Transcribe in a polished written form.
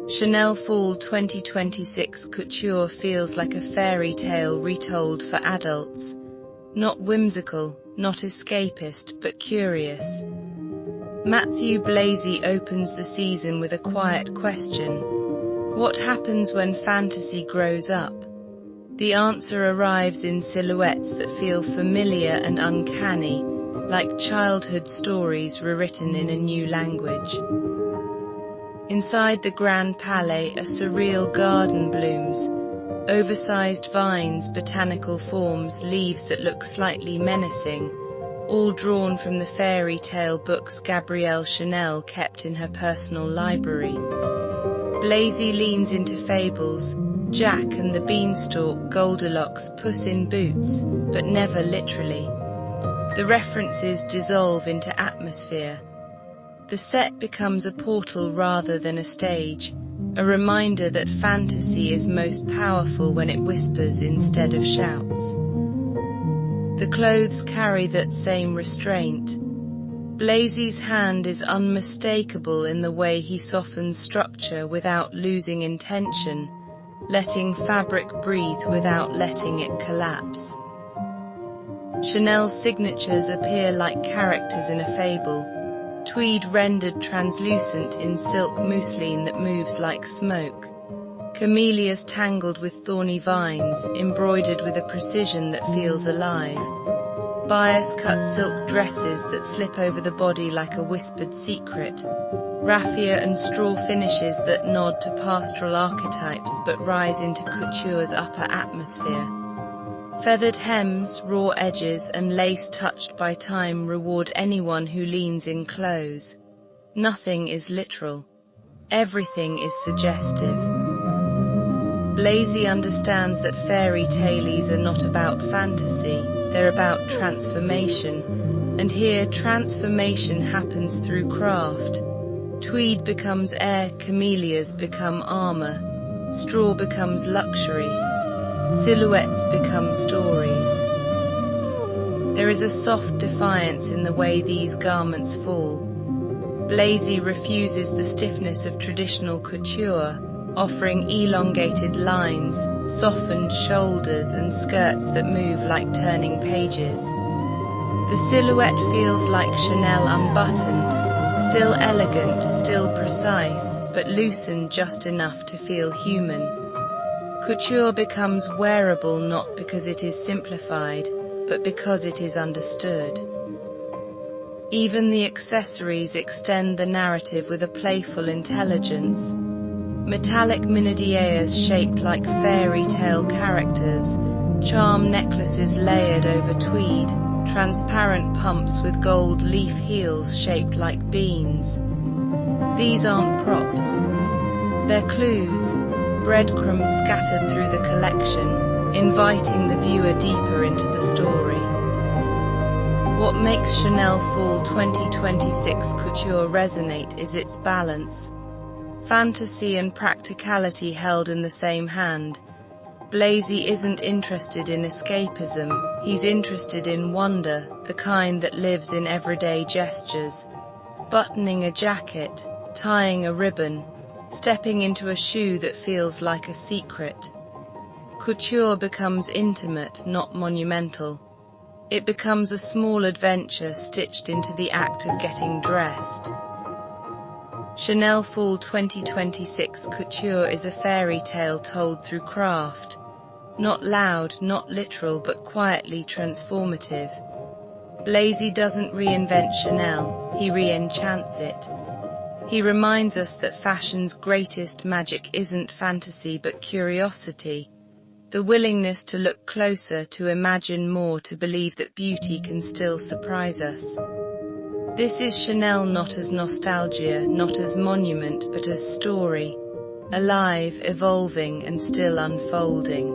Chanel Fall 2026 Couture feels like a fairy tale retold for adults. Not whimsical, not escapist, but curious. Matthieu Blazy opens the season with a quiet question. What happens when fantasy grows up? The answer arrives in silhouettes that feel familiar and uncanny, like childhood stories rewritten in a new language. Inside the Grand Palais, a surreal garden blooms. Oversized vines, botanical forms, leaves that look slightly menacing, all drawn from the fairy tale books Gabrielle Chanel kept in her personal library. Blazy leans into fables, Jack and the Beanstalk, Goldilocks, Puss in Boots, but never literally. The references dissolve into atmosphere. The set becomes a portal rather than a stage, a reminder that fantasy is most powerful when it whispers instead of shouts. The clothes carry that same restraint. Blazy's hand is unmistakable in the way he softens structure without losing intention, letting fabric breathe without letting it collapse. Chanel's signatures appear like characters in a fable. Tweed rendered translucent in silk mousseline that moves like smoke. Camellias tangled with thorny vines, embroidered with a precision that feels alive. Bias-cut silk dresses that slip over the body like a whispered secret. Raffia and straw finishes that nod to pastoral archetypes but rise into couture's upper atmosphere. Feathered hems, raw edges, and lace touched by time reward anyone who leans in close. Nothing is literal. Everything is suggestive. Blazy understands that fairy tales are not about fantasy, they're about transformation. And here, transformation happens through craft. Tweed becomes air, camellias become armor, straw becomes luxury. Silhouettes become stories. There is a soft defiance in the way these garments fall. Blazy refuses the stiffness of traditional couture, offering elongated lines, softened shoulders, and skirts that move like turning pages. The silhouette feels like Chanel unbuttoned, still elegant, still precise, but loosened just enough to feel human. Couture becomes wearable not because it is simplified, but because it is understood. Even the accessories extend the narrative with a playful intelligence. Metallic minadillas shaped like fairy tale characters, charm necklaces layered over tweed, transparent pumps with gold leaf heels shaped like beans. These aren't props. They're clues. Breadcrumbs scattered through the collection, inviting the viewer deeper into the story. What makes Chanel Fall 2026 Couture resonate is its balance. Fantasy and practicality held in the same hand. Blazy isn't interested in escapism, he's interested in wonder, the kind that lives in everyday gestures. Buttoning a jacket, tying a ribbon, stepping into a shoe that feels like a secret. Couture becomes intimate, not monumental. It becomes a small adventure stitched into the act of getting dressed. Chanel Fall 2026 Couture is a fairy tale told through craft. Not loud, not literal, but quietly transformative. Blazy doesn't reinvent Chanel, he re-enchants it. He reminds us that fashion's greatest magic isn't fantasy but curiosity, the willingness to look closer, to imagine more, to believe that beauty can still surprise us. This is Chanel not as nostalgia, not as monument, but as story, alive, evolving, and still unfolding.